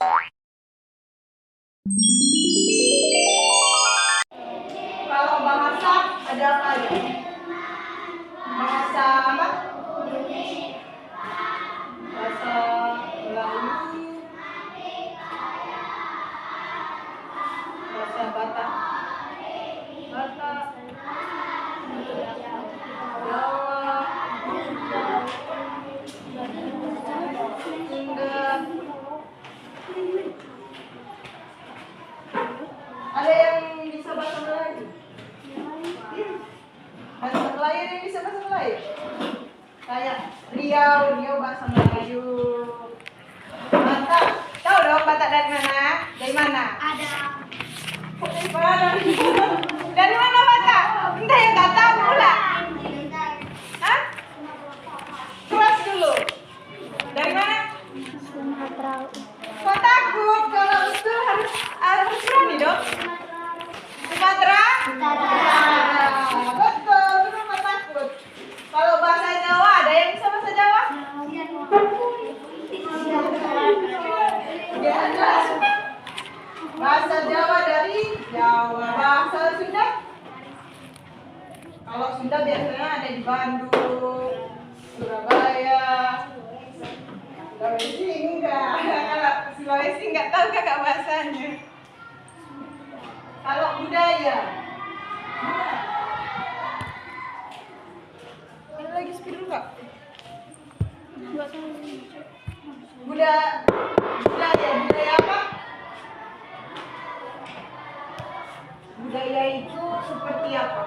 Kalau bahasa ada apa aja? Bahasa apa? Bahasa Melayu, bahasa Batak, Jawa, Sunda. Ada yang bisa bahasa Melayu? Bahasa Melayu yang bisa bahasa Melayu? Kayak Riau bahasa Melayu. Batak, tahu dong Batak dari mana? Dari mana? Ada. Dari mana Batak? Entah yang nggak tahu pula. Hah? Kelas dulu. Dari mana? Sumatera. Kok takut? Kalau betul harus berani dong. Sumatera? Betul, kenapa takut? Kalau bahasa Jawa, ada yang bisa bahasa Jawa? Ya, bahasa Jawa dari Jawa. Bahasa Sunda? Kalau Sunda biasanya ada di Bandung, Surabaya. Sulawesi enggak. Kalau Sulawesi enggak tahu kakak bahasanya. Kalau budaya, ada lagi speed dulu kak. Budaya apa? Budaya itu seperti apa?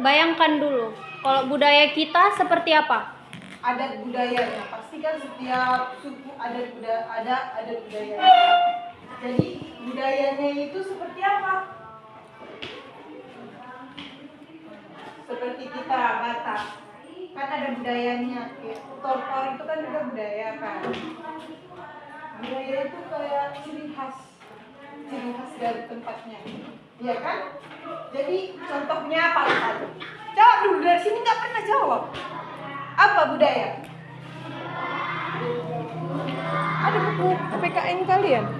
Bayangkan dulu, kalau budaya kita seperti apa? Adat budayanya, pasti kan setiap suku adat budayanya. Jadi budayanya itu seperti apa? Seperti kita Batak, kan ada budayanya. Tortor itu kan juga budaya kan. Budaya itu kayak ciri khas dari tempatnya, iya kan? Jadi contohnya apa tadi? Jawab dulu, dari sini nggak pernah jawab. Apa budaya? Ada buku PKN kalian?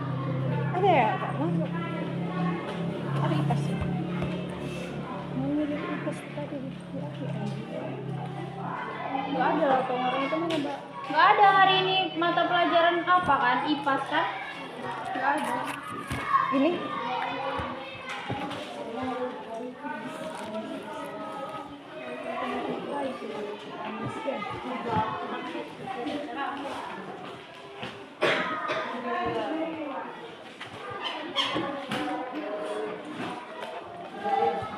Ada ya? Ada IPAS. IPAS tadi. Nggak ada lah, orang itu mana mbak? Nggak ada hari ini mata pelajaran apa kan? IPAS kan? Nggak ada. Ini?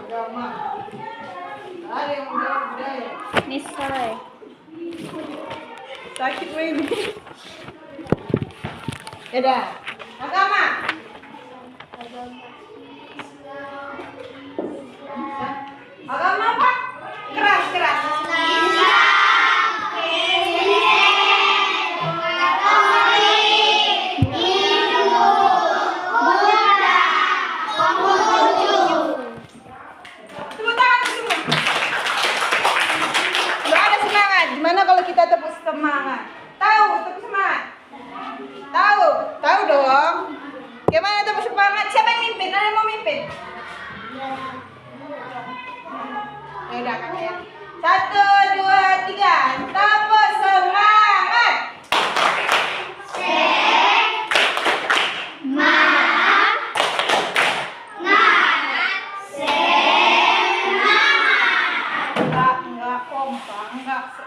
Agama. Ada yang budaya. Nisai. Sakit ini. Ya dah. Agama. Agama apa? Keras. Tepuk tangan semua. Nggak ada semangat. Gimana kalau kita tepuk semangat? Tahu tepuk semangat? Tahu dong. Gimana tepuk semangat? Siapa yang mimpin? Ada yang mau mimpin? Ya udah kakak ya. 1, 2, 3. Tepuk semangat.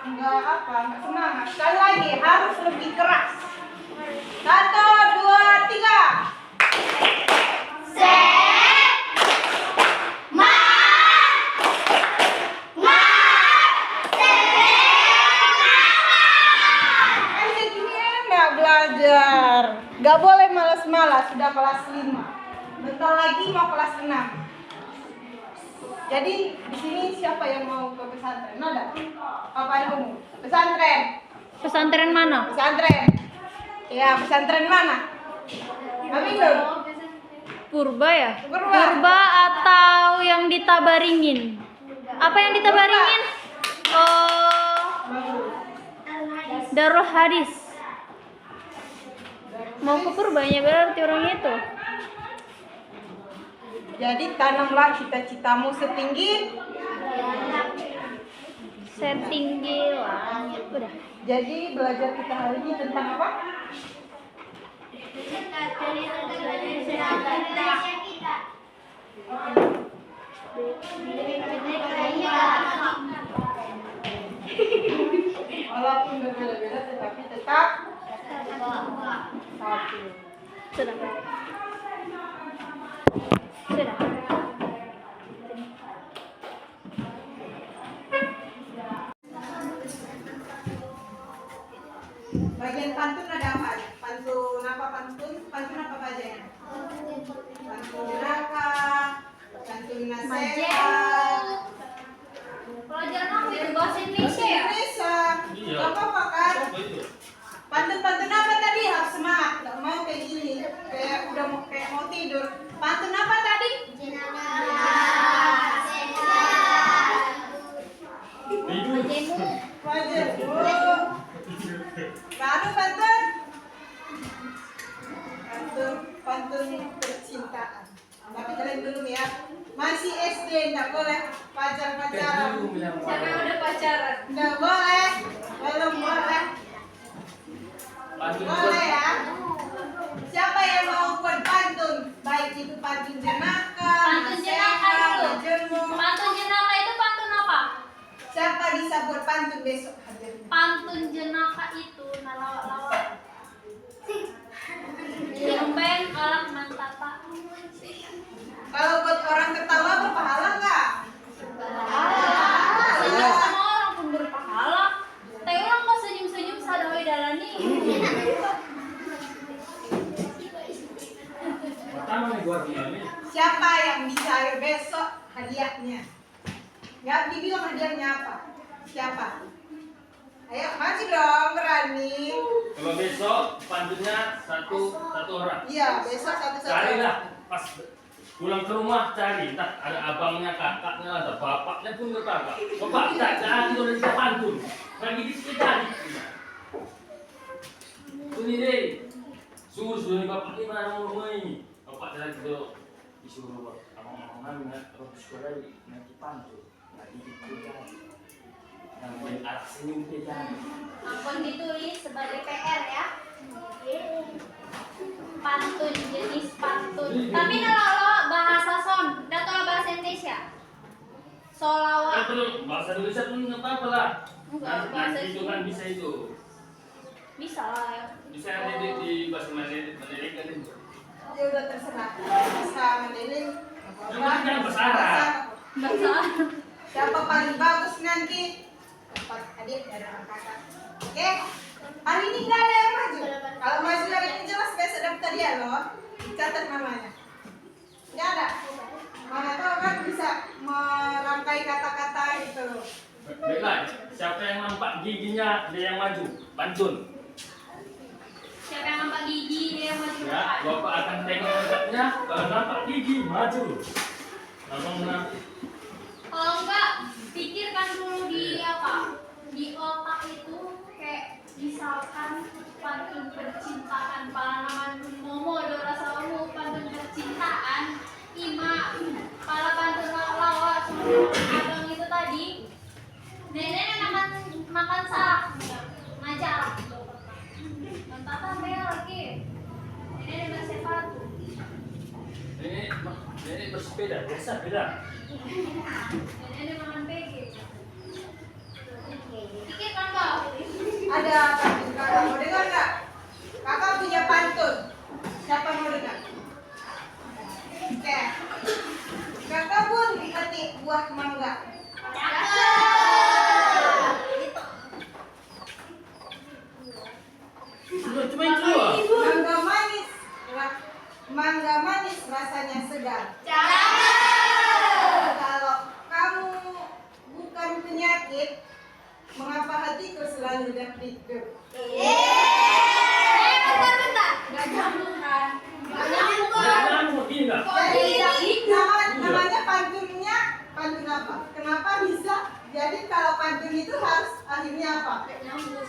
Enggak kompak, enggak semangat. Sekali lagi harus lebih keras. 1, 2, 3. Belajar. Gak boleh malas-malas, sudah kelas 5. Bentar lagi mau kelas 6. Jadi di sini siapa yang mau ke pesantren? Ada? Apa kamu? Pesantren. Pesantren mana? Pesantren. Ya, pesantren mana? Aminul. Purba ya? Purba. Purba atau yang di Tabaringin? Apa yang di Tabaringin? Oh, Darul Hadis. Mau ke Purbanya berarti orangnya itu. Jadi tanamlah cita-citamu setinggi. Setinggi langit. Udah. Jadi belajar kita hari ini tentang apa? Walaupun berbeda-beda tetapi tetap satu. Sudah. Sudah. Bagian pantun ada apa? Pantun apa pantun? Pantun apa bacanya? Pantun neraka, pantun nasihat. Pelajaran apa itu bahasa Indonesia ya? Indonesia. Iya. Gak apa-apa kan? Apa itu? Pantun-pantun apa tadi? Harus semangat. Gak mau kayak gini. Kayak udah mau tidur. Pantun apa tadi? Wajar. Lalu pantun. Pantun percintaan. Tapi kalian belum ya. Masih SD, nggak boleh pacaran. Siapa yang udah pacaran? Nggak boleh. Belum boleh. Boleh ya. Siapa yang mau buat pantun? Baik itu pantun jenaka, Pantun jenaka itu. berjemur. Pantun jenaka itu pantun apa? Siapa bisa buat pantun besok hadir? Pantun jenaka itu nalawak-lawak. Jempen orang mantata. Kalau buat orang ketawa berpahala nggak? Senyum sama orang pun berpahala. Tapi orang kok senyum-senyum sadawai dalani. Pertama nih gua ini. Siapa yang bisa besok hadiahnya? Ya, dibilang hadiahnya apa? Siapa? Ayo maju dong, berani. Kalau besok pantunnya satu orang. Iya, besok satu-satu. Carilah pas pulang ke rumah cari, entah ada abangnya, kakaknya, atau bapaknya pun berkata, bapak tak jadi udah bisa pantun, lagi di sekitar. Ini deh, suruh nih bapak ini mana mau rumah ini, bapak tadi itu disuruh abang-abangan terus sekolah nanti pantun, lagi di sekitar. Namanya arah senyum kita. Ampun ditulis sebagai PR ya. Pantun jenis pantun. Tapi kalau bahasa son, dan kalau bahasa Indonesia. Solawat. Perlu bahasa Indonesia pun nggak apa-apa lah. Enggak, bahasa Nanti itu kan bisa itu. Bisa lah ya. Bisa nanti di bahasa Mandarin kan itu. Ya udah terserah. Bisa Mandarin. Yang penting jangan bahasa Arab. Bahasa. Siapa paling bagus nanti dapat hadiah dari orang kakak. Oke, hari ini nggak ada yang maju. Kalau maju hari ini jelas besok dapat dia loh. Catat namanya. Nggak ada. Mana tahu kan bisa merangkai kata-kata itu. Baiklah, siapa yang nampak giginya dia yang maju, pantun. Siapa yang nampak gigi dia yang maju. Ya, bapak akan tengok otaknya, kalau nampak gigi maju. Abang nanti. Kalau enggak, pikirkan dulu di apa? Di otak itu kayak misalkan pantun percintaan, palaman momo dorasamu pantun percintaan, ima pala pantun lawa abang itu tadi. Nenek makan salak, ngajar. Tata bel lagi. Nenek makan sepatu. Ini bersepeda, biasa beda. Nenek makan PG. Pikirkan kau. Ada pantun kakak mau dengar nggak? Kakak punya pantun. Siapa mau dengar? Oke. Kakak pun petik buah mangga. Cuma itu ah. Mangga manis rasanya segar. Kalau kamu bukan penyakit, mengapa hatiku selalu deg-degan? Bentar. Gak nyambung kan? Gak nyambung kan? Jangan begini lah. Jadi namanya pantunnya pantun apa? Kenapa bisa? Jadi kalau pantun itu harus akhirnya apa? Gak nyambung.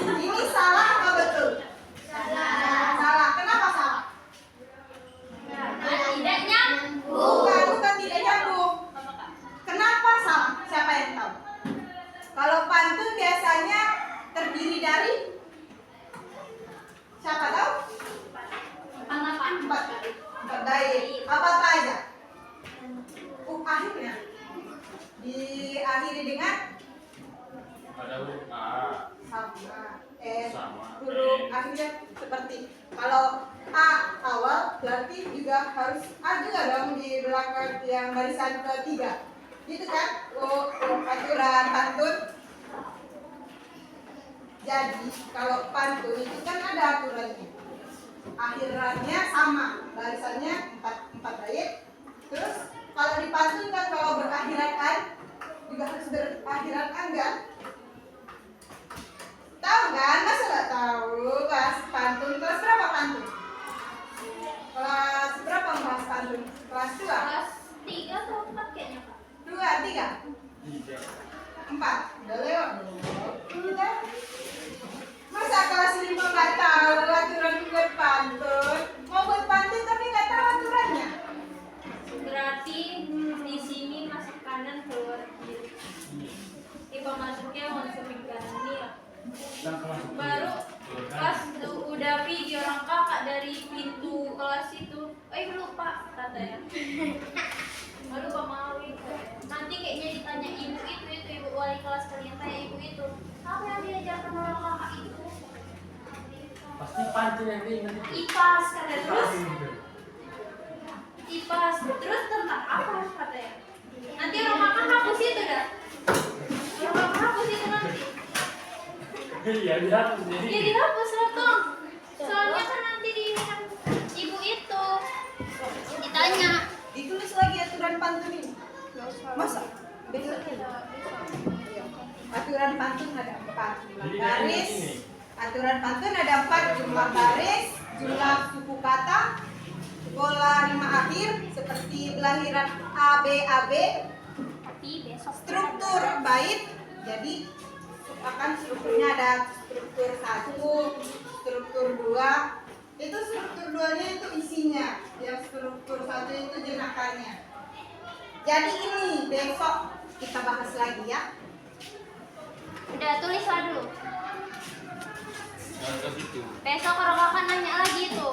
Ini salah apa betul? Salah. Kenapa salah? Tidak nyambung. Bukan tidak nyambung. Kenapa salah? Siapa yang tahu? Kalau pantun biasanya terdiri dari siapa tahu? Empat bait. Apa aja? Akhirnya diakhiri dengan Ada huruf A. sama. Sama. Huruf akhirnya seperti kalau A awal berarti juga harus A juga dong di belakang yang barisan ketiga. Gitu kan? Aturan pantun. Jadi kalau pantun itu kan ada aturannya. Akhirannya sama, barisannya empat bait. Terus kalau di pantun kan kalau berakhiran an juga harus berakhiran an kan? Tahu kan? Masa nggak tahu? Kelas pantun kelas berapa pantun? Kelas berapa membahas pantun? Kelas 2? Kelas 3 atau 4 kayaknya, Kak? 2, 3? 4? Udah lewat. Udah. Masa kelas 5 nggak tahu aturan buat pantun? Mau buat pantun tapi nggak tahu aturannya? Berarti di sini masuk kanan keluar kiri. Tipe masuknya masuk ke kanan nih ya. Baru pas udah video orang kakak dari pintu kelas itu, lupa katanya. Baru Pak Mawi. Nanti kayaknya ditanya ibu itu ibu wali kelas kalian tanya ibu itu. Apa yang diajarkan orang kakak itu? Pasti pantun yang diingat. IPAS kata terus. IPAS terus tentang apa katanya? Nanti orang makan hapus itu dah. Orang makan hapus itu nanti. Iya, dihapus Ya jadi. dihapus lah Tom. Soalnya kan nanti di ibu itu ditanya. Ditulis lagi aturan pantun ini. Masa? Betul. Aturan pantun ada 4 jumlah baris. Aturan pantun ada 4 jumlah baris, jumlah suku kata, pola rima akhir seperti belahiran A B Tapi besok struktur bait. Jadi akan strukturnya ada struktur 1, struktur 2. Itu struktur 2-nya itu isinya, yang struktur 1 itu jenakannya. Jadi ini besok kita bahas lagi ya. udah tulislah dulu. Nah, ke situ. Besok orang akan nanya lagi itu.